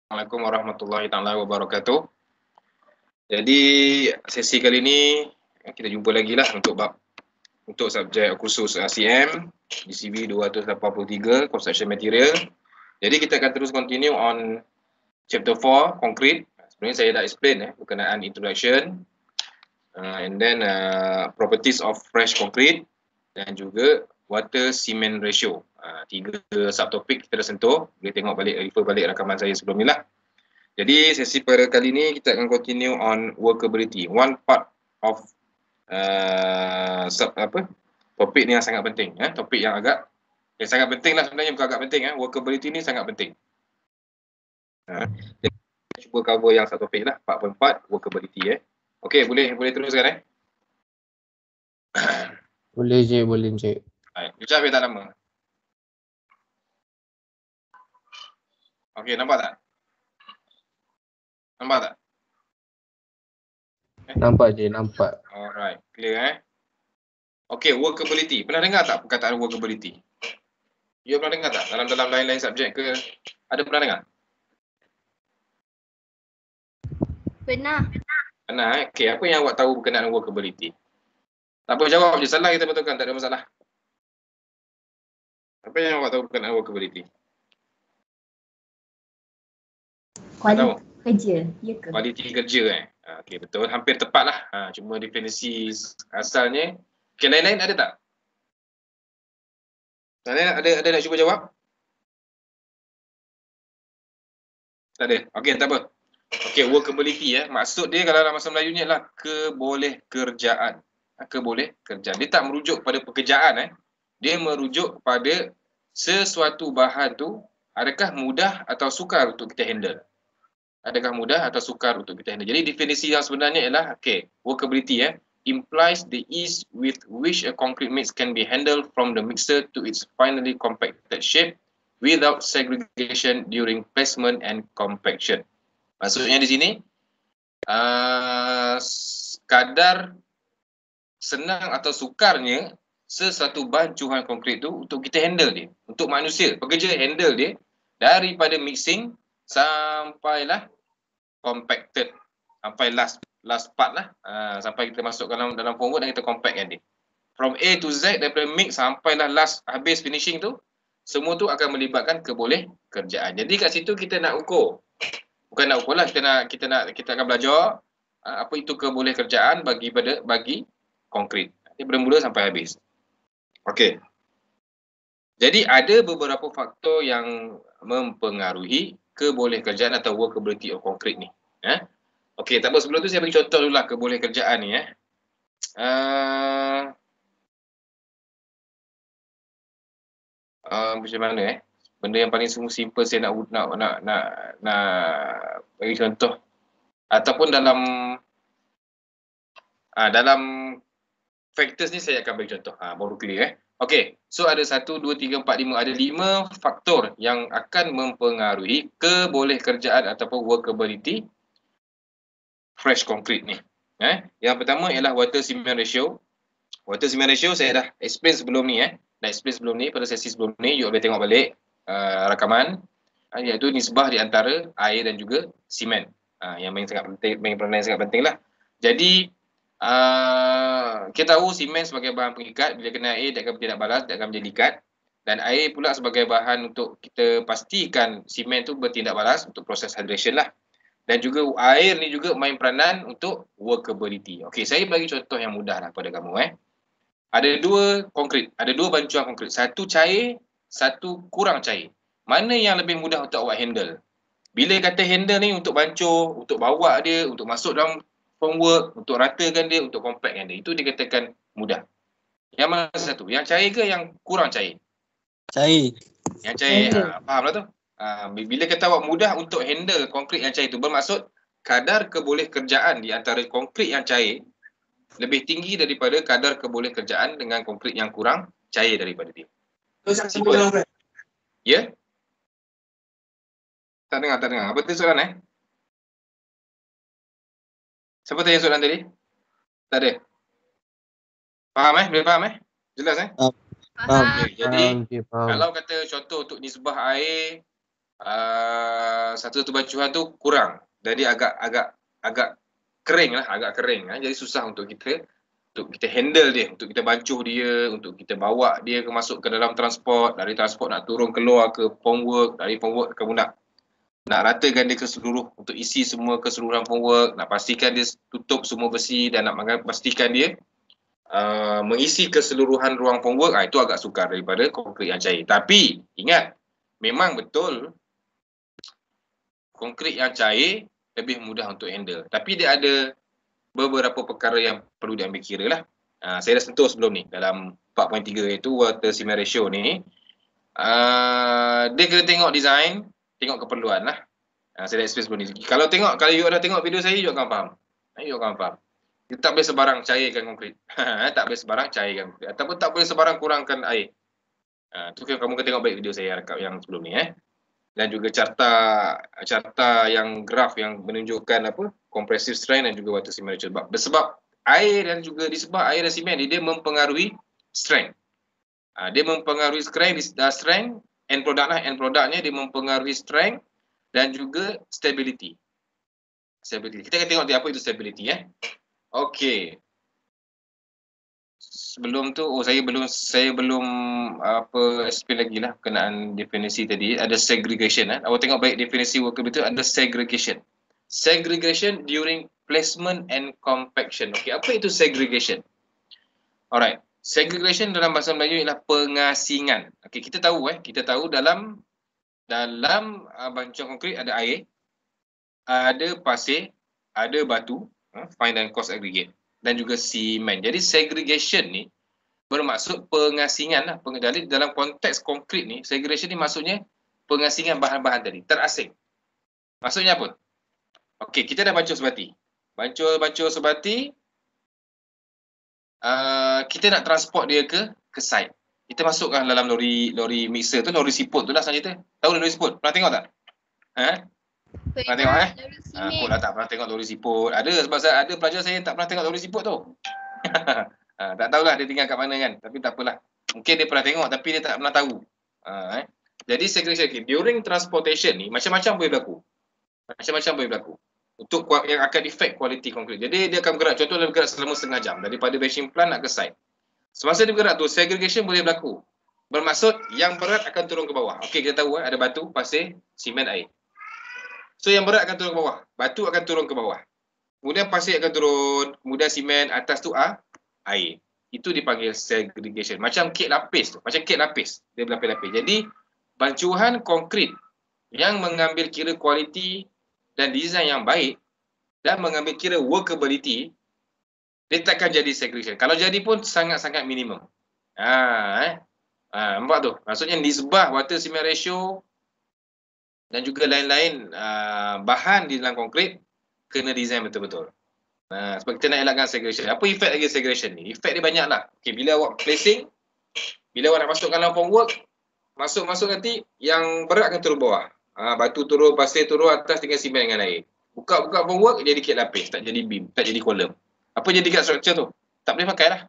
Assalamualaikum warahmatullahi taala wabarakatuh. Jadi sesi kali ini kita jumpa lagi lah untuk subjek khusus CM DCB 283 Construction Material. Jadi kita akan terus continue on chapter 4 Concrete. Sebenarnya saya dah explain berkenaan introduction and then properties of fresh concrete dan juga water cement ratio. Tiga subtopik kita dah sentuh. Boleh tengok balik, refer balik rakaman saya sebelum ni lah. Jadi sesi pada kali ini kita akan continue on workability. One part of topik ni yang sangat penting. Topik yang sangat penting lah sebenarnya, bukan agak penting. Workability ni sangat penting. Jadi kita cuba cover yang satu topik lah, 4.4 workability. Okey, boleh teruskan Boleh Encik. Ucap tak lama. Okey, nampak tak? Nampak je, nampak. Alright, clear Okey, workability. Pernah dengar tak perkataan workability? You pernah dengar tak? Dalam lain-lain subjek ke? Ada pernah dengar? Pernah Okey, apa yang awak tahu berkenaan workability? Tak apa, jawab je. Salah kita betulkan, tak ada masalah. Apa yang awak tahu berkenaan workability? Kualiti kerja, ya ke? Kualiti kerja Okey, betul. Hampir tepat lah. Cuma definisi asalnya. Okey, lain-lain ada tak? Ada nak cuba jawab? Tak ada? Okey, tak apa. Okey, workability maksud dia kalau dalam bahasa Melayu ni adalah kebolehkerjaan. Kebolehkerjaan. Dia tak merujuk pada pekerjaan Dia merujuk kepada sesuatu bahan tu adakah mudah atau sukar untuk kita handle. Adakah mudah atau sukar untuk kita handle. Jadi definisi yang sebenarnya ialah workability implies the ease with which a concrete mix can be handled from the mixer to its finally compacted shape without segregation during placement and compaction. Maksudnya di sini kadar senang atau sukarnya sesuatu bahan konkrit tu untuk kita handle dia, untuk manusia, pekerja handle dia daripada mixing sampailah compacted, sampai last part lah, sampai kita masuk dalam formwork dan kita compactkan dia. From A to Z, daripada mix sampailah last habis finishing tu, semua tu akan melibatkan kebolehkerjaan. Jadi kat situ kita nak ukur. Bukan nak ukur lah, kita akan belajar apa itu kebolehkerjaan bagi konkrit. Daripada mula sampai habis. Okey. Jadi ada beberapa faktor yang mempengaruhi kebolehkerjaan atau workability of concrete ni. Okey, tak apa, sebelum tu saya bagi contoh dulu lah kebolehkerjaan ni. Macam mana benda yang paling simple saya nak bagi contoh ataupun dalam factors ni saya akan bagi contoh baru clear Okey, so ada 1, 2, 3, 4, 5, ada 5 faktor yang akan mempengaruhi kebolehkerjaan ataupun workability fresh concrete ni. Yang pertama ialah water cement ratio. Water cement ratio saya dah explain sebelum ni pada sesi sebelum ni, you boleh tengok balik rakaman, iaitu nisbah di antara air dan juga simen. Yang main peranan yang sangat penting lah. Jadi kita tahu simen sebagai bahan pengikat, bila kena air dia akan bertindak balas, dia akan menjadi ikat, dan air pula sebagai bahan untuk kita pastikan simen tu bertindak balas untuk proses hydration lah. Dan juga air ni juga main peranan untuk workability. Okey, saya bagi contoh yang mudah lah pada kamu. Ada dua bancuan konkrit, satu cair, satu kurang cair. Mana yang lebih mudah untuk awak handle? Bila kata handle ni untuk bancuh, untuk bawa dia, untuk masuk dalam formwork, untuk ratakan dia, untuk compactkan dia, itu dikatakan mudah. Yang mana satu? Yang cair ke yang kurang cair? Cair. Yang cair, fahamlah tu. Bila kata awak mudah untuk handle konkrit yang cair itu, bermaksud kadar kebolehkerjaan di antara konkrit yang cair lebih tinggi daripada kadar kebolehkerjaan dengan konkrit yang kurang cair daripada dia. Simple. Ya? Tak dengar. Apa tu soalan Siapa tanya soalan tadi? Tak ada? Faham Boleh faham Jelas Faham. Okay. Jadi kalau kata contoh untuk nisbah air satu bancuhan tu kurang. Jadi agak kering lah, agak kering. Jadi susah untuk kita handle dia, untuk kita bancuh dia, untuk kita bawa dia masuk ke dalam transport, dari transport nak turun keluar ke formwork, dari formwork kamu nak ratakan dia ke seluruh, untuk isi semua keseluruhan formwork, nak pastikan dia tutup semua besi dan nak pastikan dia mengisi keseluruhan ruang formwork, itu agak sukar daripada konkrit yang cair. Tapi ingat, memang betul konkrit yang cair lebih mudah untuk handle. Tapi dia ada beberapa perkara yang perlu diambil kira lah. Saya dah sentuh sebelum ni dalam 4.3 iaitu water cement ratio ni. Dia kena tengok design, tengok keperluan lah. Saya dah explain sebelum ni. Kalau you dah tengok video saya, you akan faham. You tak boleh sebarang cairkan konkrit. Tak boleh sebarang cairkan konkrit. Ataupun tak boleh sebarang kurangkan air. Tu kamu kena tengok baik video saya yang sebelum ni. Dan juga carta yang graf yang menunjukkan apa compressive strength dan juga water cement ratio. Sebab air dan juga disebab air dan simen dia mempengaruhi strength. Dia mempengaruhi strength end produknya dia mempengaruhi strength dan juga stability. Kita akan tengok apa itu stability Okey. Sebelum tu saya belum explain lagi lah berkenaan definisi tadi. Ada segregation awak tengok baik definisi workability, ada segregation. Segregation during placement and compaction. Okey, apa itu segregation? Alright. Segregation dalam bahasa Melayu ialah pengasingan. Okey, kita tahu dalam bancuan konkrit ada air, ada pasir, ada batu, fine dan coarse aggregate, dan juga simen. Jadi segregation ni bermaksud pengasingan lah. Jadi dalam konteks konkrit ni, segregation ni maksudnya pengasingan bahan-bahan tadi, terasing. Maksudnya apa? Okey, kita dah bancuh sebati. Bancuh sebati, kita nak transport dia ke site. Kita masukkan dalam lori mixer tu, lori siput tu lah selanjutnya. Tahu lori siput? Pernah tengok tak? Pernah tengok Aku dah tak pernah tengok lori siput. Ada sebab ada pelajar saya tak pernah tengok lori siput tu. Tak tahulah dia tinggal kat mana kan. Tapi tak apalah. Mungkin dia pernah tengok tapi dia tak pernah tahu. Jadi segregation during transportation ni macam-macam boleh berlaku. Untuk yang akan affect quality konkrit. Jadi dia akan bergerak. Contoh dia bergerak selama setengah jam daripada batching plant nak ke site. Semasa dia bergerak tu segregation boleh berlaku. Bermaksud yang berat akan turun ke bawah. Okey, kita tahu ada batu, pasir, simen, air. So yang berat akan turun ke bawah. Batu akan turun ke bawah. Kemudian pasir akan turun. Kemudian simen, atas tu air. Itu dipanggil segregation. Macam kek lapis tu. Dia berlapis-lapis. Jadi bancuhan konkrit yang mengambil kira kualiti dan design yang baik dan mengambil kira workability, dia takkan jadi segregation. Kalau jadi pun sangat-sangat minimum. Nampak tu? Maksudnya nisbah water cement ratio dan juga lain-lain bahan di dalam konkrit kena design betul-betul. Sebab kita nak elakkan segregation. Apa efek lagi segregation ni? Efek dia banyak lah. Okay, bila awak placing, bila awak nak masukkan dalam formwork, masuk nanti yang berat akan turun bawah. Batu turun, pasir turun, atas tinggal simen dengan air. Buka formwork, jadi kek lapis, tak jadi beam, tak jadi kolom. Apa jadi kat structure tu? Tak boleh pakai lah.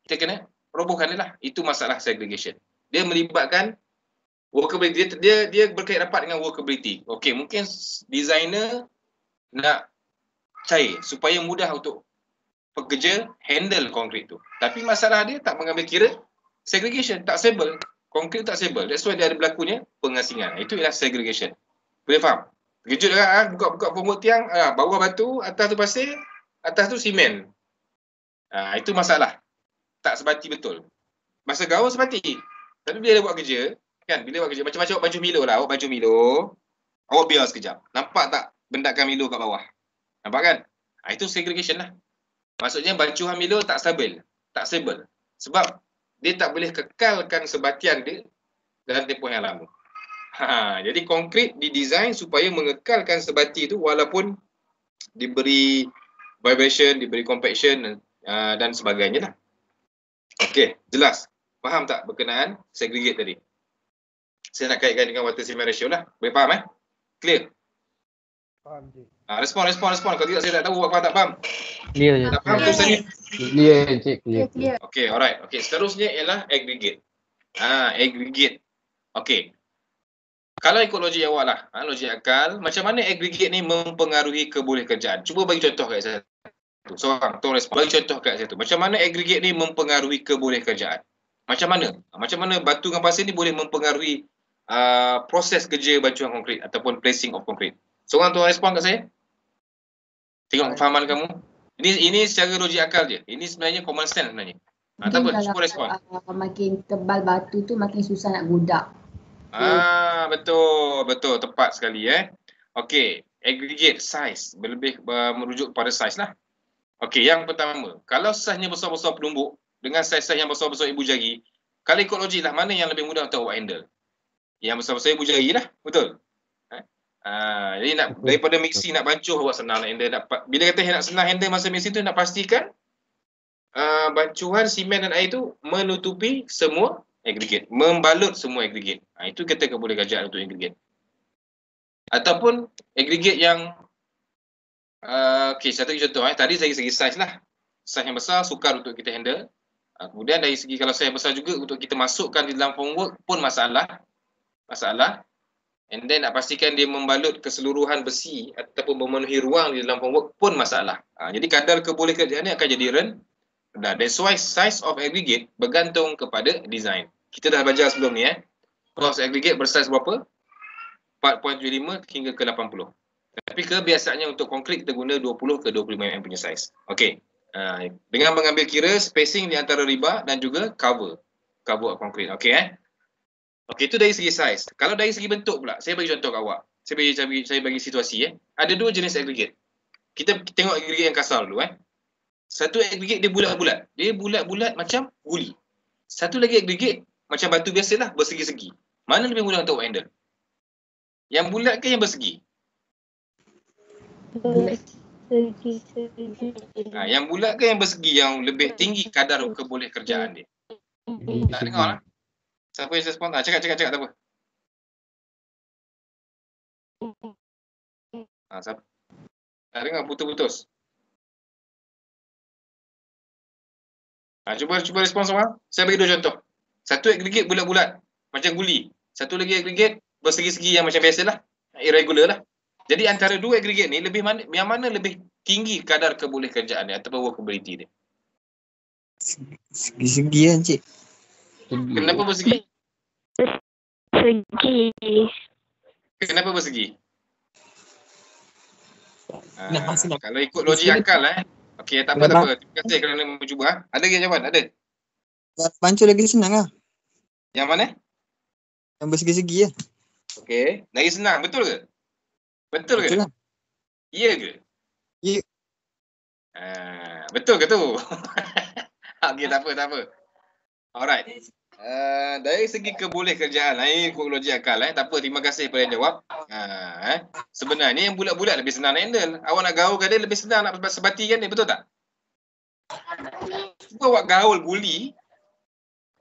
Kita kena robohkan dia lah. Itu masalah segregation. Dia melibatkan workability. Dia berkait rapat dengan workability. Okey, mungkin designer nak cair supaya mudah untuk pekerja handle konkrit tu. Tapi masalah dia tak mengambil kira segregation, tak stable. Konkrit tak stable. That's why dia ada berlakunya pengasingan. Itu ialah segregation. Boleh faham? Terkejut kan? Buka formwork tiang, bawah batu, atas tu pasir, atas tu simen. Itu masalah. Tak sebati betul. Masa gaul sebati. Tapi bila dia buat kerja, kan? Bila buat kerja, macam-macam awak bancuh Milo lah. Awak bancuh Milo, awak biar sekejap. Nampak tak bendakan Milo kat bawah? Nampak kan? Itu segregation lah. Maksudnya bancuhan Milo tak stabil. Tak stable. Sebab dia tak boleh kekalkan sebatian dia dalam tempoh yang lama. Jadi konkrit didesain supaya mengekalkan sebati itu walaupun diberi vibration, diberi compaction dan sebagainya lah. Okey, jelas. Faham tak berkenaan segregate tadi? Saya nak kaitkan dengan water cement ratio lah. Boleh faham Clear? Faham je. Respon. Kalau tidak saya tak tahu awak faham tak faham. Clear je. Tak faham tu saya. Clear cik, clear. Okey, alright. Okey, seterusnya ialah aggregate. Aggregate. Okey. Kalau ikut logik awak lah, logik akal, macam mana aggregate ni mempengaruhi kebolehkerjaan? Cuba bagi contoh kat saya. Seorang tu respon. Bagi contoh kat saya tu. Macam mana aggregate ni mempengaruhi kebolehkerjaan? Macam mana? Macam mana batu dengan pasir ni boleh mempengaruhi proses kerja bancuan konkrit ataupun placing of concrete? Seorang tu respon kat saya. Tengok kefahaman kamu. Ini secara logik akal je. Ini sebenarnya common sense sebenarnya. Mungkin Ataupun cuba respon. makin tebal batu tu makin susah nak godak. Betul, tepat sekali Okey, aggregate size lebih merujuk pada size lah. Okey, yang pertama, kalau size-nya besar-besar penumbuk dengan size yang besar-besar ibu jari, kalau ikut logik lah, mana yang lebih mudah untuk awak handle? Yang besar-besar ibu jari lah, betul? Jadi daripada mixing nak bancuh awak senang nak handle. Bila kata nak senang handle masa mixing tu, nak pastikan bancuhan simen dan air tu menutupi semua aggregate, membalut semua aggregate. Itu kita boleh kerjaan untuk aggregate. Ataupun aggregate yang okey, satu contoh tadi dari segi saiz lah. Saiz yang besar sukar untuk kita handle. Kemudian dari segi kalau saiz besar juga untuk kita masukkan di dalam formwork pun masalah. And then nak pastikan dia membalut keseluruhan besi ataupun memenuhi ruang di dalam formwork pun masalah. Jadi kadar kebolehkerjaan ni akan jadi rendah. That's why size of aggregate bergantung kepada design. Kita dah belajar sebelum ni Cross aggregate bersaiz berapa? 4.75 hingga ke 80. Tapi kebiasaannya untuk konkrit kita guna 20 ke 25 mm punya saiz. Okey. Dengan mengambil kira spacing di antara riba dan juga cover konkrit. Okey Okey, itu dari segi saiz. Kalau dari segi bentuk pula, saya bagi contoh kat awak. Saya bagi situasi Ada dua jenis aggregate. Kita tengok aggregate yang kasar dulu Satu aggregate dia bulat-bulat. Dia bulat-bulat macam guli. Satu lagi aggregate macam batu biasalah, bersegi-segi. Mana lebih mudah untuk handle? Yang bulat ke yang bersegi? Yang bulat ke yang bersegi yang lebih tinggi kadar kebolehkerjaan dia? Tak dengar lah. Siapa yang respon? Cakap tak apa. Siapa? Tak dengar, putus-putus. Cuba respon semua. Saya bagi dua contoh. Satu aggregate bulat-bulat macam guli. Satu lagi aggregate bersegi-segi yang macam biasalah, irregular lah. Jadi antara dua aggregate ni yang mana lebih tinggi kadar kebolehkerjaan dia ataupun workability dia? Segi-segi kan cik. Kenapa bersegi? Segi. Kenapa bersegi? Nak kalau ikut logik akal okey, tak apa. Terima kasih kerana mencuba. Ada lagi jawapan? Ada. Bancuh lagi senang lah. Yang mana? Yang bersegi-segi lah. Okey, lagi senang. Betul ke? Betul ke? Lah. Ya ke? Ya. Betul ke tu? Okey, tak apa. Alright. Dari segi kebolehkerjaan, ini ikut logik akal tak apa, terima kasih kepada yang jawab. Sebenarnya yang bulat-bulat lebih senang nak handle. Awak nak gaulkan dia lebih senang nak sebatikan dia, betul tak? Cuba awak gaul guli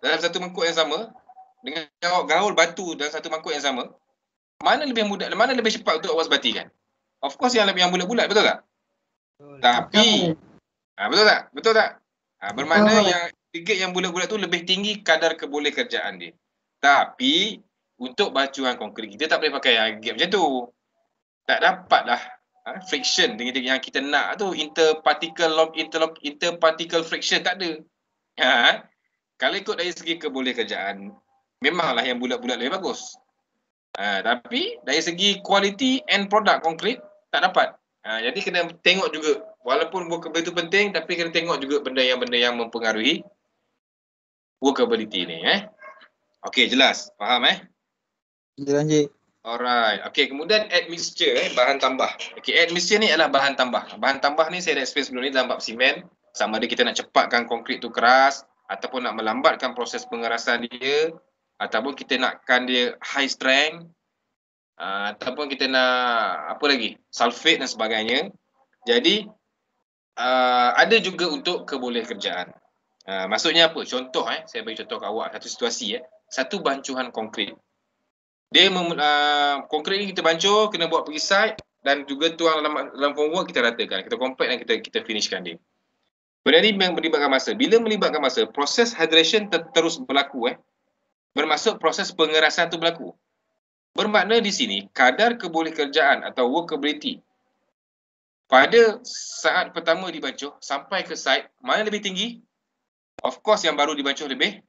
dalam satu mangkuk yang sama dengan awak gaul batu dalam satu mangkuk yang sama. Mana lebih mudah, mana lebih cepat untuk awak sebatikan? Of course yang bulat-bulat, betul tak? Tapi betul tak? Bermakna yang aggregate yang bulat-bulat tu lebih tinggi kadar kebolehkerjaan dia. Tapi untuk bancuan konkrit kita tak boleh pakai aggregate macam tu. Tak dapatlah friction dengan yang kita nak tu, interparticle friction tak ada. Kalau ikut dari segi kebolehkerjaan, memanglah yang bulat-bulat lebih bagus. Tapi dari segi quality and product konkrit tak dapat. Jadi kena tengok juga, walaupun workability itu penting, tapi kena tengok juga benda yang mempengaruhi workability ni. Okey, jelas? Faham Jelas cik. Alright. Okey, kemudian admixture bahan tambah. Okey, admixture ni adalah bahan tambah. Bahan tambah ni saya dah explain sebelum ni dalam bab simen. Sama ada kita nak cepatkan konkrit tu keras ataupun nak melambatkan proses pengerasan dia, ataupun kita nakkan dia high strength, ataupun kita nak apa lagi? Sulfate dan sebagainya. Jadi ada juga untuk kebolehkerjaan. Maksudnya apa? Contoh saya bagi contoh kat awak satu situasi satu bancuhan konkrit. Dia konkrit ni kita bancuh, kena buat pergi site dan juga tuang dalam formwork, kita ratakan, kita compact dan kita finishkan dia. Benda ni melibatkan masa. Bila melibatkan masa, proses hydration terus berlaku bermaksud proses pengerasan tu berlaku. Bermakna di sini kadar kebolehkerjaan atau workability pada saat pertama dibancuh sampai ke site mana lebih tinggi? Of course yang baru dibancuh lebih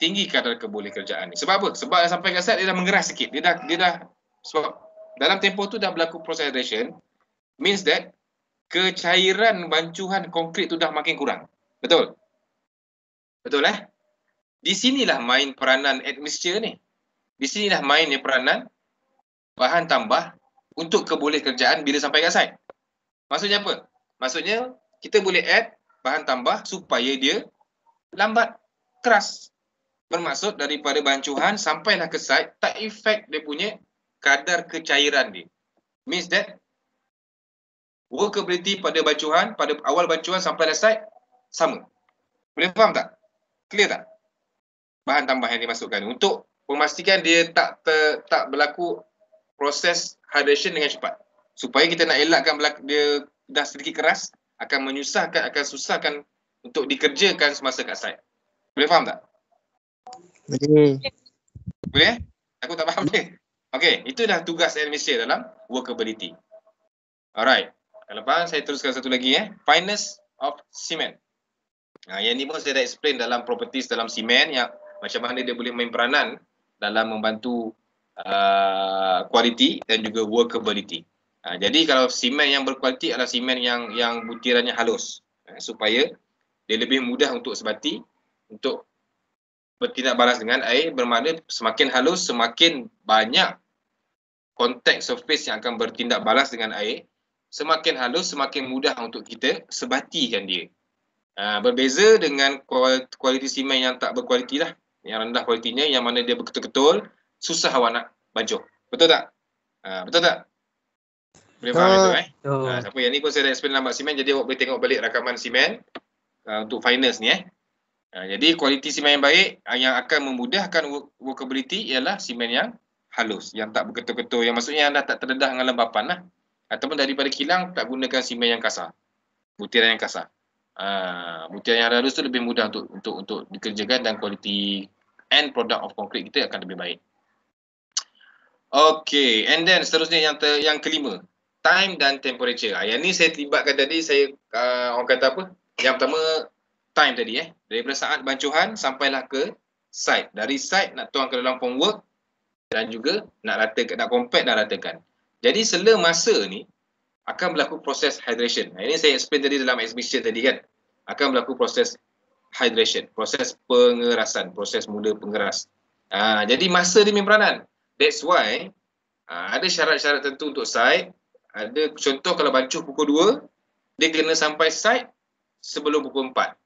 tinggi kadar kebolehkerjaan ni. Sebab apa? Sebab sampai ke site dia dah mengeras sikit. Dia dah sebab dalam tempoh tu dah berlaku proses hydration, means that kecairan bancuhan konkret tu dah makin kurang. Betul? Betul Di sinilah main peranan admixture ni. Di sinilah mainnya peranan bahan tambah untuk kebolehkerjaan bila sampai kat site. Maksudnya apa? Maksudnya kita boleh add bahan tambah supaya dia lambat keras. Bermaksud daripada bancuhan sampailah ke site tak efek dia punya kadar kecairan dia. Means that workability pada bancuhan, pada awal bancuhan sampai ke site sama. Boleh faham tak? Clear tak? Bahan tambah yang dimasukkan untuk memastikan dia tak berlaku proses hydration dengan cepat. Supaya kita nak elakkan dia dah sedikit keras, akan susahkan untuk dikerjakan semasa kat site. Boleh faham tak? Boleh. Boleh? Aku tak faham ni. Okey, itu dah tugas admixture dalam workability. Alright. Kalau faham, saya teruskan satu lagi Fineness of cement. Yang ni pun saya dah explain dalam properties dalam cement yang macam mana dia boleh main peranan dalam membantu quality dan juga workability. Jadi kalau simen yang berkualiti adalah simen yang butirannya halus supaya dia lebih mudah untuk sebati untuk bertindak balas dengan air. Bermakna semakin halus semakin banyak contact surface yang akan bertindak balas dengan air. Semakin halus semakin mudah untuk kita sebatikan dia. Berbeza dengan kualiti simen yang tak berkualiti lah, yang rendah kualitinya, yang mana dia betul-betul susah awak nak bancuh. Betul tak? Betul tak? Boleh faham itu siapa yang ni pun saya dah explain dalam bab simen, jadi awak boleh tengok balik rakaman simen untuk finance ni Jadi kualiti simen yang baik yang akan memudahkan workability ialah simen yang halus, yang tak berketul-ketul, yang maksudnya yang dah tak terdedah dengan lembapan lah. Ataupun daripada kilang tak gunakan simen yang kasar, butiran yang kasar. Butiran yang halus tu lebih mudah untuk dikerjakan dan kualiti end product of concrete kita akan lebih baik. Okay, and then seterusnya yang kelima, time dan temperature. Yang ni saya libatkan tadi, saya orang kata apa? Yang pertama time tadi daripada saat bancuhan sampailah ke site. Dari site nak tuang ke dalam formwork dan juga nak compact dan ratakan. Jadi sela masa ni akan berlaku proses hydration. Ini saya explain tadi dalam exhibition tadi kan. Akan berlaku proses hydration, proses pengerasan, proses mula pengeras. Jadi masa dia main peranan. That's why ada syarat-syarat tertentu untuk site. Ada contoh kalau bancuh pukul 2, dia kena sampai site sebelum pukul 4.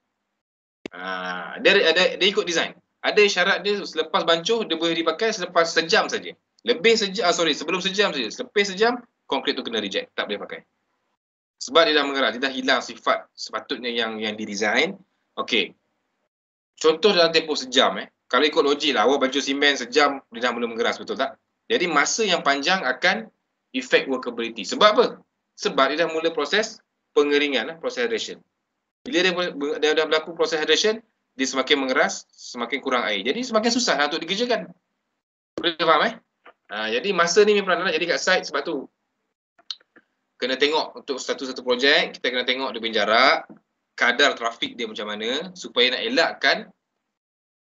Dia ikut design. Ada syarat dia selepas bancuh dia boleh dipakai selepas sejam saja. Sebelum sejam saja. Selepas sejam konkrit tu kena reject, tak boleh pakai. Sebab dia dah mengeras, dia dah hilang sifat sepatutnya yang didesign. Okey. Contoh dalam tempoh sejam kalau ikut logik lah, awak bancuh simen sejam dia dah mula mengeras, betul tak? Jadi masa yang panjang akan effect workability. Sebab apa? Sebab dia dah mula proses pengeringan, proses hydration. Bila dia dah berlaku proses hydration, dia semakin mengeras, semakin kurang air. Jadi semakin susah untuk dikerjakan. Boleh faham jadi masa ni memang peranan. Jadi kat site sebab tu kena tengok untuk satu-satu projek, kita kena tengok dia punya jarak, kadar trafik dia macam mana supaya nak elakkan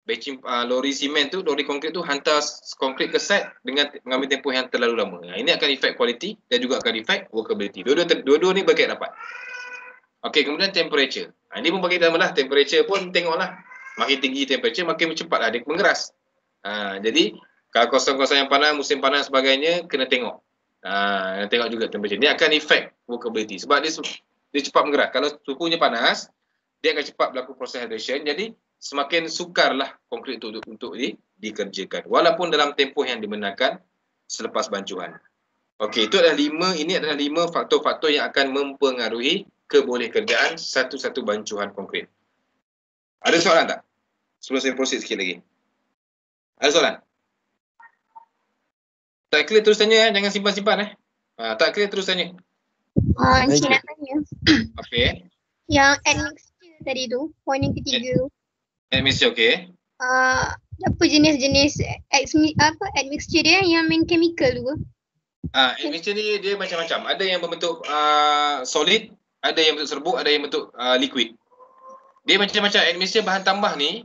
batching lori simen tu, lori konkrit tu hantar konkrit ke site dengan mengambil tempoh yang terlalu lama. Ini akan effect quality dan juga akan effect workability. Dua-dua ni berkait rapat. Okey, kemudian temperature. Ini pun bagi dalam lah, temperature pun tengoklah. Makin tinggi temperature, makin cepatlah dia mengeras. Jadi kalau kawasan-kawasan yang panas, musim panas sebagainya, kena tengok. Tengok juga temperature. Dia akan effect workability sebab dia cepat mengeras. Kalau suhunya panas, dia akan cepat berlaku proses hydration. Jadi semakin sukarlah konkrit itu untuk dikerjakan. Walaupun dalam tempoh yang dibenarkan selepas bancuhan. Okey, itu adalah 5. Ini adalah 5 faktor-faktor yang akan mempengaruhi kebolehkerjaan satu-satu bancuhan konkrit. Ada soalan tak? Sebelum saya proceed sikit lagi. Ada soalan? Tak clear terus tanya jangan simpan-simpan tak clear terus tanya. Encik nak tanya. Okey. Yang admixture tadi tu, poin yang ketiga. Admixture okey. Apa jenis-jenis admixture dia yang main chemical tu? Admixture ni dia macam-macam. Ada yang berbentuk solid, ada yang bentuk serbuk, ada yang bentuk liquid. Dia macam-macam. Admixture bahan tambah ni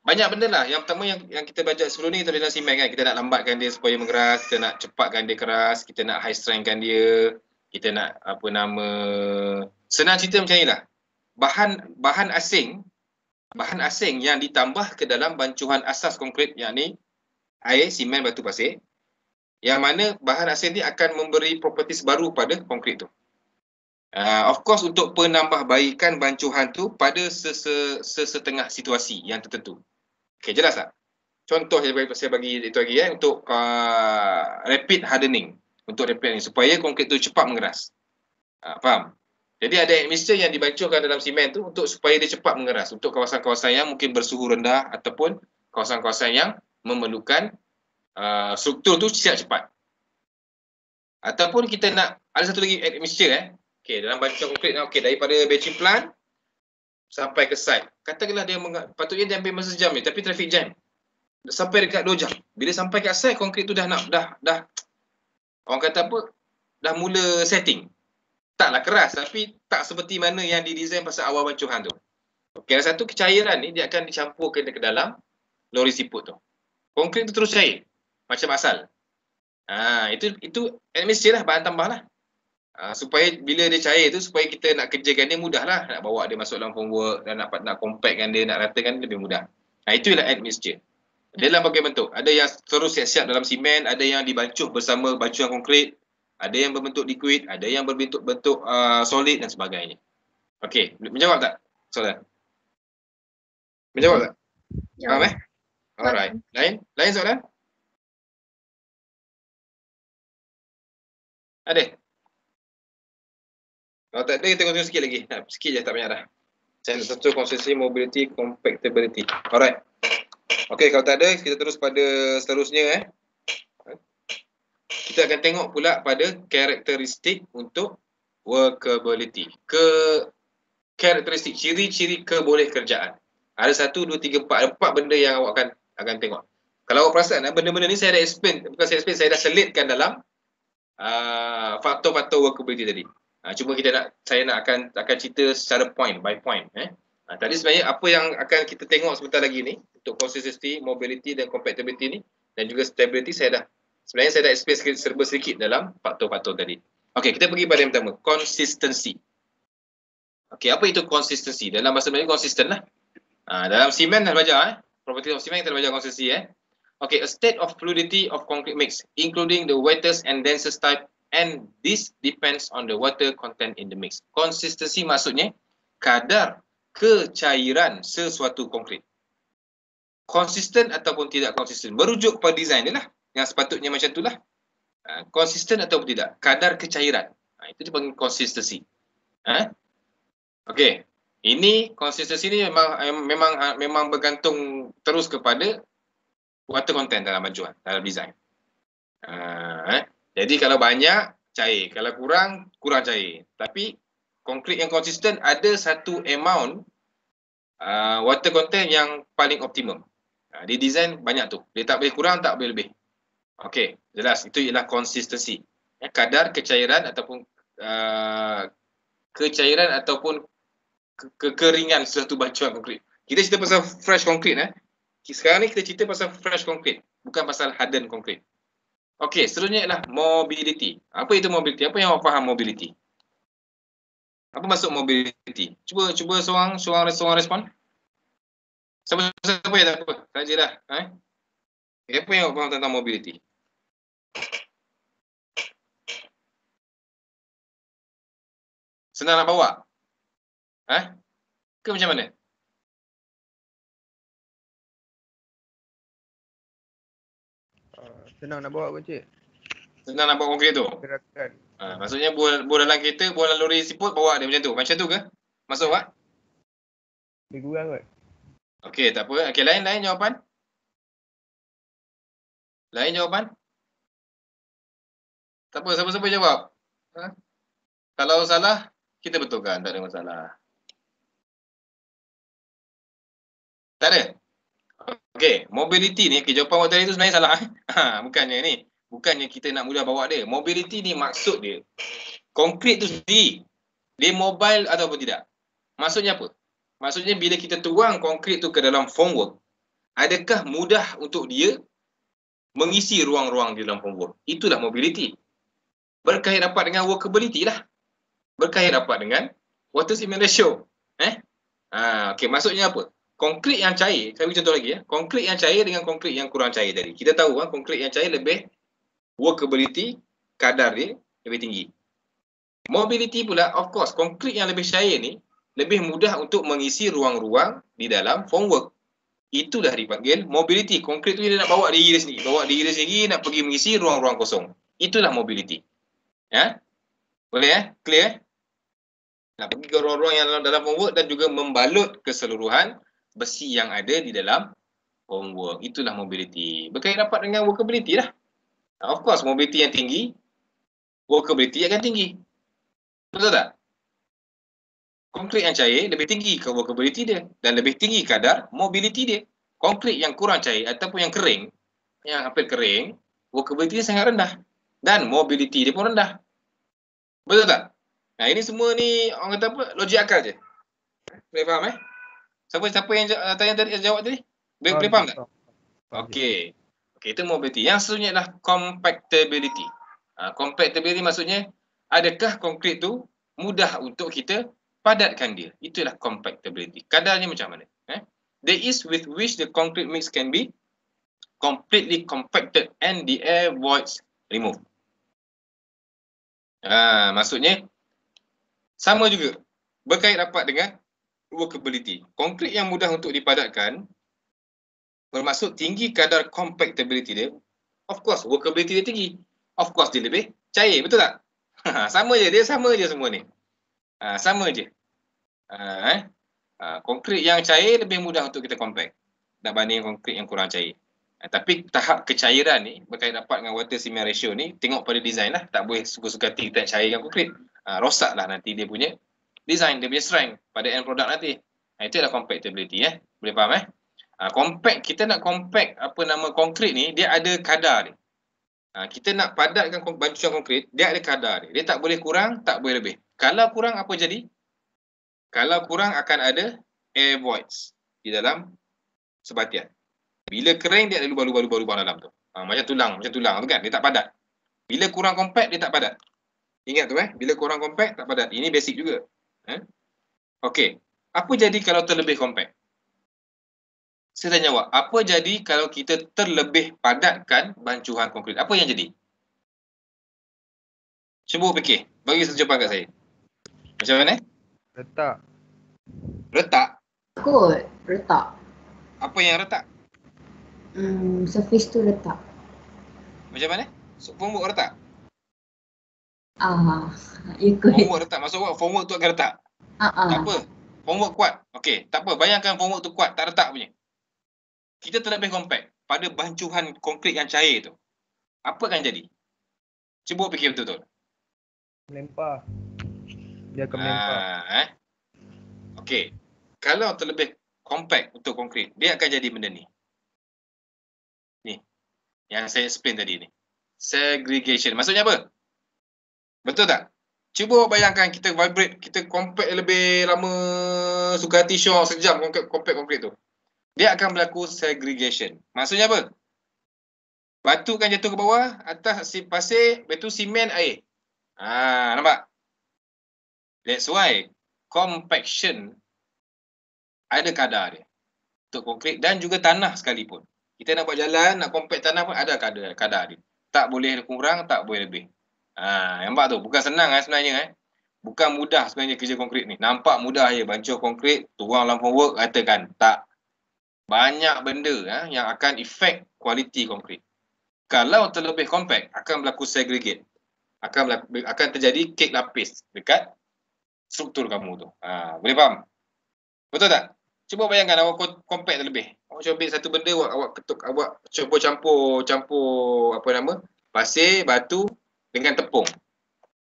banyak benda lah. Yang pertama yang kita baca sebelum ni dalam simen kan, kita nak lambatkan dia supaya mengeras, kita nak cepatkan dia keras, kita nak high strengthkan dia, kita nak senang cerita macam ni lah. Bahan asing yang ditambah ke dalam bancuhan asas konkrit, yakni air, simen, batu pasir, yang mana bahan asing ni akan memberi properties baru pada konkrit tu. Of course untuk penambahbaikan bancuhan tu pada sesetengah situasi yang tertentu. Okey, jelas tak? Contoh saya bagi itu lagi untuk rapid hardening. Untuk rapid hardening supaya konkrit tu cepat mengeras. Faham? Jadi ada admixture yang dibancuhkan dalam simen tu untuk supaya dia cepat mengeras untuk kawasan-kawasan yang mungkin bersuhu rendah ataupun kawasan-kawasan yang memerlukan struktur tu siap cepat. Ataupun kita nak ada satu lagi admixture okey, dalam bancuhan konkrit daripada batching plant sampai ke site. Katakanlah dia patutnya dia ambil masa sejam ni tapi traffic jam. Sampai dekat 2 jam. Bila sampai kat site konkrit tu dah orang kata apa? Dah mula setting. Taklah keras tapi tak seperti mana yang didesain pasal awal bancuhan tu. Okey, ada satu cairan ni dia akan dicampurkan ke dalam lori siput tu. Konkrit tu terus cair macam asal. Itu admixture lah, bahan tambah lah. Supaya bila dia cair tu supaya kita nak kerjakan dia mudah lah, nak bawa dia masuk dalam formwork dan nak compactkan dia, nak ratakan dia lebih mudah. Itu ialah admixture. Dalam berbagai bentuk. Ada yang terus siap-siap dalam simen, ada yang dibancuh bersama bancuhan konkrit, ada yang berbentuk liquid, ada yang berbentuk solid dan sebagainya. Okey, menjawab tak soalan? Menjawab tak? Faham Alright. Lain soalan? Ada? Kalau tak ada, kita continue sikit lagi. Sikit je, tak banyak dah. Channel satu, consistency, mobility, compactability. Alright. Okey, kalau tak ada, kita terus pada seterusnya. Kita akan tengok pula pada karakteristik untuk workability. Karakteristik, ciri-ciri keboleh kerjaan. Ada 1, 2, 3, 4. Ada 4 benda yang awak akan tengok. Kalau awak perasan, benda-benda ni saya dah explain. Bukan saya explain, saya dah selitkan dalam faktor-faktor workability tadi. Cuma saya akan cerita secara point by point. Tadi sebenarnya apa yang akan kita tengok sebentar lagi ni untuk consistency, mobility dan compatibility ni dan juga stability saya dah explain serba sedikit dalam faktor-faktor tadi. Okey, kita pergi pada yang pertama, consistency. Okey, apa itu consistency? Dalam bahasa Melayu konsisten lah. Dalam simen dah belajar property of simen kita dah belajar consistency Okay, a state of fluidity of concrete mix including the wettest and densest type, and this depends on the water content in the mix. Konsistensi maksudnya kadar kecairan sesuatu konkrit. Konsisten ataupun tidak konsisten. Merujuk kepada design dia lah. Yang sepatutnya macam itulah. Konsisten ataupun tidak. Kadar kecairan. Itu dipanggil konsistensi. Okey. Ini konsistensi ni memang bergantung terus kepada water content dalam bancuhan, dalam design. Jadi kalau banyak, cair. Kalau kurang cair. Tapi konkrit yang konsisten ada satu amount water content yang paling optimum. Dia design banyak tu. Dia tak boleh kurang, tak boleh lebih. Okey, jelas. Itu ialah konsistensi. Kadar kecairan ataupun kekeringan suatu bancuhan konkrit. Kita cerita pasal fresh konkrit. Sekarang ni kita cerita pasal fresh konkrit, bukan pasal hardened konkrit. Okey, seterusnya ialah mobility. Apa itu mobility? Apa yang awak faham mobility? Apa maksud mobility? Cuba seorang respon. Siapa ya, tak apa. Sajalah. Apa yang awak faham tentang mobility? Senang nak bawa? Ke macam mana? Senang nak bawa Cik. Senang nak bawa konkrit tu? Gerakan. Maksudnya buat dalam kereta, buat dalam lori siput, bawa dia macam tu. Macam tu ke? Masuk Pak? Lebih kurang kot. Okey, tak apa. Okey, lain jawapan? Lain jawapan? Tak apa, siapa-siapa jawab. Kalau salah, kita betulkan. Tak ada masalah. Tak ada? Okey, mobility ni, jawapan awak tadi tu sebenarnya salah. Bukannya ni. Bukannya kita nak mudah bawa dia. Mobility ni maksud dia, konkret tu sendiri, dia mobile ataupun tidak. Maksudnya apa? Maksudnya bila kita tuang konkret tu ke dalam formwork, adakah mudah untuk dia mengisi ruang-ruang di dalam formwork? Itulah mobility. Berkait rapat dengan workability lah. Berkait rapat dengan water cement ratio. Okey, maksudnya apa? Konkret yang cair, saya beri contoh lagi ya. Konkret yang cair dengan konkret yang kurang cair tadi. Kita tahu konkret yang cair lebih workability, kadar dia lebih tinggi. Mobility pula, of course, konkret yang lebih cair ni lebih mudah untuk mengisi ruang-ruang di dalam formwork. Itulah dipanggil mobility. Konkret tu dia nak bawa diri dia sendiri. Bawa diri dia sendiri nak pergi mengisi ruang-ruang kosong. Itulah mobility. Ya? Boleh Clear? Nak pergi ke ruang-ruang yang dalam formwork dan juga membalut keseluruhan besi yang ada di dalam formwork. Itulah mobility. Berkait rapat dengan workability lah. Of course, mobility yang tinggi, workability akan tinggi. Betul tak? Konkret yang cair lebih tinggi ke workability dia dan lebih tinggi kadar mobility dia. Konkret yang kurang cair ataupun yang kering, yang hampir kering, workability dia sangat rendah dan mobility dia pun rendah. Betul tak? Nah, ini semua ni orang kata apa? Logik akal je. Boleh faham Siapa yang tanya tadi, jawab tadi? Boleh faham tak? Okey. Okey, itu mobility. Yang seterusnya adalah compactability. Compactability maksudnya, adakah konkret tu mudah untuk kita padatkan dia? Itulah compactability. Kadarnya macam mana? The ease with which the concrete mix can be completely compacted and the air voids removed. Maksudnya, sama juga. Berkait rapat dengan workability. Konkret yang mudah untuk dipadatkan, bermaksud tinggi kadar compactability dia, of course workability dia tinggi, of course dia lebih cair, betul tak? Sama je, dia sama je semua ni. Sama je. Konkret yang cair lebih mudah untuk kita compact berbanding konkret yang kurang cair. Tapi tahap kecairan ni berkait rapat dengan water cement ratio ni, tengok pada design lah. Tak boleh suka-suka hati kita cairkan konkret. Rosak lah nanti dia punya design, dia punya strength pada end product nanti. Itu adalah compactability. Boleh faham compact, kita nak compact konkret ni, dia ada kadar dia. Kita nak padatkan bancuan konkret, dia ada kadar dia. Dia tak boleh kurang, tak boleh lebih. Kalau kurang apa jadi? Kalau kurang akan ada air voids di dalam sebatian. Bila kering dia ada lubang-lubang dalam tu. Macam tulang tu kan, dia tak padat. Bila kurang compact dia tak padat. Ingat tu bila kurang compact tak padat. Ini basic juga. Okey. Apa jadi kalau terlebih compact? Saya tanya awak, apa jadi kalau kita terlebih padatkan bancuan konkret? Apa yang jadi? Cuba fikir. Bagi satu jawapan kat saya. Macam mana? Retak? Kot, retak. Apa yang retak? Surface tu retak. Macam mana? Formwork retak? Ikut. Formwork retak. Maksud awak formwork tu akan retak? Tak apa. Formwork kuat. Okey, tak apa. Bayangkan formwork tu kuat, tak retak punya. Kita terlebih compact pada bancuan konkret yang cair tu. Apa akan jadi? Cuba fikir betul-betul. Melempar. Dia akan melempar. Okey. Kalau terlebih compact untuk konkret, dia akan jadi benda ni. Ni. Yang saya explain tadi ni. Segregation. Maksudnya apa? Betul tak? Cuba bayangkan kita vibrate, kita compact lebih lama, suka hati syok sejam compact konkret tu. Dia akan berlaku segregation. Maksudnya apa? Batu kan jatuh ke bawah, atas pasir, batu simen, air. Nampak? That's why compaction ada kadar dia. Untuk konkret dan juga tanah sekalipun. Kita nak buat jalan, nak compact tanah pun ada kadar dia. Tak boleh kurang, tak boleh lebih. Nampak tu? Bukan senang sebenarnya. Bukan mudah sebenarnya kerja konkret ni. Nampak mudah je. Bancuh konkret, tuang dalam formwork, katakan. Tak. Banyak benda yang akan efek kualiti konkret. Kalau terlebih compact, akan berlaku segregate. Akan terjadi kek lapis dekat struktur kamu tu. Boleh faham? Betul tak? Cuba bayangkan awak compact terlebih. Awak cuba ambil satu benda, awak ketuk, awak cuba campur pasir, batu dengan tepung.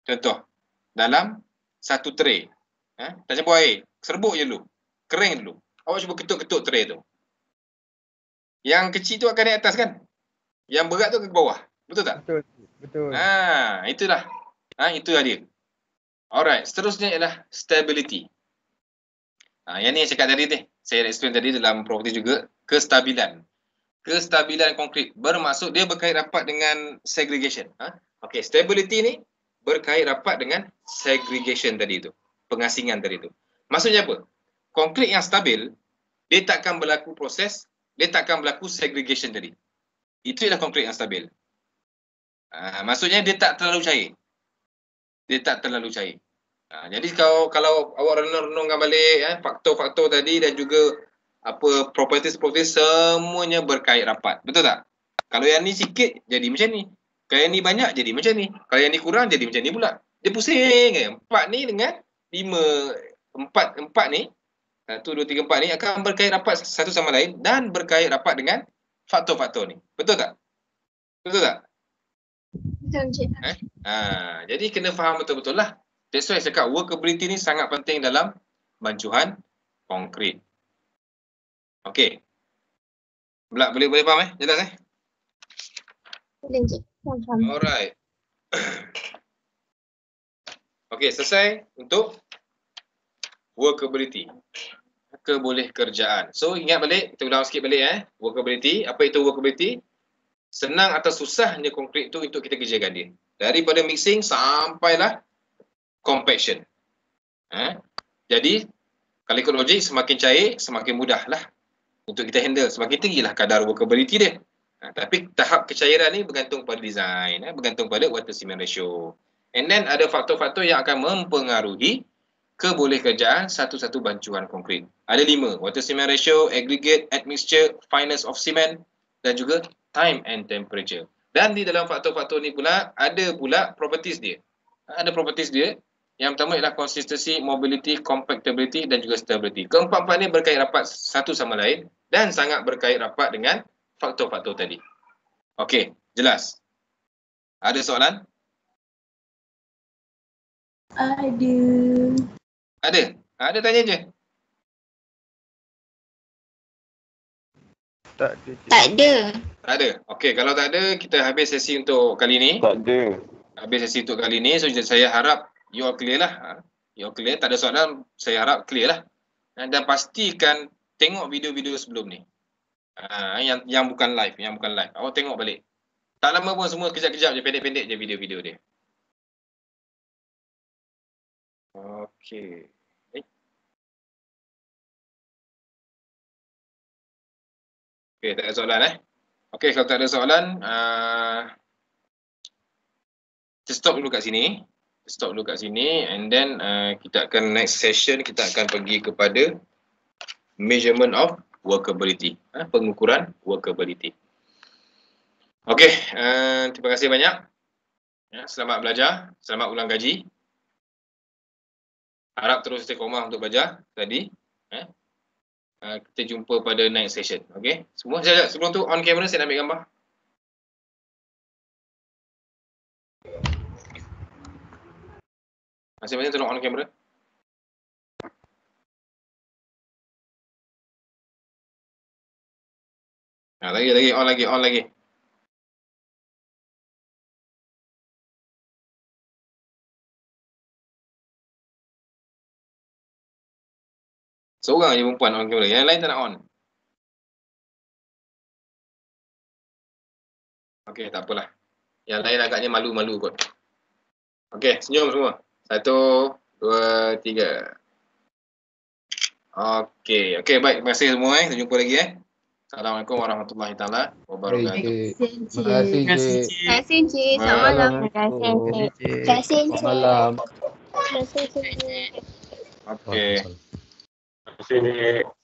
Contoh, dalam satu tray. Tak campur air, serbuk je dulu. Kering dulu. Awak cuba ketuk-ketuk tray tu. Yang kecil tu akan naik atas kan? Yang berat tu ke bawah. Betul tak? Betul. Betul. Itulah. Itulah dia. Alright, seterusnya ialah stability. Yang ni yang cakap tadi ni. Saya explain tadi dalam property juga. Kestabilan. Kestabilan konkrit bermaksud dia berkait rapat dengan segregation. Okey, stability ni berkait rapat dengan segregation tadi tu. Pengasingan tadi tu. Maksudnya apa? Konkrit yang stabil, dia takkan berlaku proses, dia takkan berlaku segregation tadi. Itu ialah konkrit yang stabil. Maksudnya dia tak terlalu cair. Dia tak terlalu cair. Jadi kalau awak renung-renungkan balik faktor-faktor tadi dan juga apa properties semuanya berkait rapat. Betul tak? Kalau yang ni sikit jadi macam ni. Kalau yang ni banyak jadi macam ni. Kalau yang ni kurang jadi macam ni pula. Dia pusing kan. 4 ni dengan 4 ni 1, 2, 3, 4 ni akan berkait rapat satu sama lain dan berkait rapat dengan faktor-faktor ni. Betul tak? Betul tak? Betul, Encik. Jadi kena faham betul-betul lah. That's why saya cakap workability ni sangat penting dalam bancuhan konkrit. Okey. Boleh faham Jelas Boleh, Encik. Faham. Alright. Okey, selesai untuk workability. Kebolehkerjaan. So ingat balik, kita ulang sikit balik workability. Apa itu workability? Senang atau susahnya konkrit tu untuk kita kerjakan dia. Daripada mixing sampailah compaction. Jadi kalau ikut logik, semakin cair semakin mudahlah untuk kita handle. Semakin tinggilah kadar workability dia. Tapi tahap kecairan ni bergantung pada design, bergantung pada water cement ratio. And then ada faktor-faktor yang akan mempengaruhi kebolehkerjaan satu-satu bancuan konkrit. Ada 5, water cement ratio, aggregate, admixture, fineness of cement dan juga time and temperature. Dan di dalam faktor-faktor ni pula ada pula properties dia. Ada properties dia. Yang pertama ialah consistency, mobility, compactability dan juga stability. Keempat-empat ni berkait rapat satu sama lain dan sangat berkait rapat dengan faktor-faktor tadi. Okey, jelas. Ada soalan? Ada? Ada tanya je. Tak ada. Tak ada. Tak ada. Okey, kalau tak ada, kita habis sesi untuk kali ni. Tak ada. Habis sesi untuk kali ni. So, saya harap you all clear lah. You all clear. Tak ada soalan, saya harap clear lah. Dan pastikan tengok video-video sebelum ni. Yang bukan live. Awak tengok balik. Tak lama pun semua kejap-kejap je, pendek-pendek je video-video dia. Okey. Okey, tak ada soalan Okey, kalau tak ada soalan, kita stop dulu kat sini. And then kita akan next session, kita akan pergi kepada measurement of workability. Pengukuran workability. Okey, terima kasih banyak. Selamat belajar, selamat ulang kaji. Harap terus istiqomah untuk belajar tadi. Kita jumpa pada next session. Okey. Semua sebelum tu on camera saya nak ambil gambar. Masing-masing tolong on camera. Lagi on lagi. Seorang je perempuan on kamera, yang lain tak nak on. Okey, tak apalah. Yang lain agaknya malu-malu kot. Okey, senyum semua. 1, 2, 3. Okey, baik. Terima kasih semua. Kita jumpa lagi Assalamualaikum warahmatullahi taala wabarakatuh. Terima kasih, Cik. Terima kasih, Encik. Selamat malam. Terima kasih, Cik. Terima kasih, Encik. Selamat malam. Terima kasih, Encik. Okey. Terima kasih.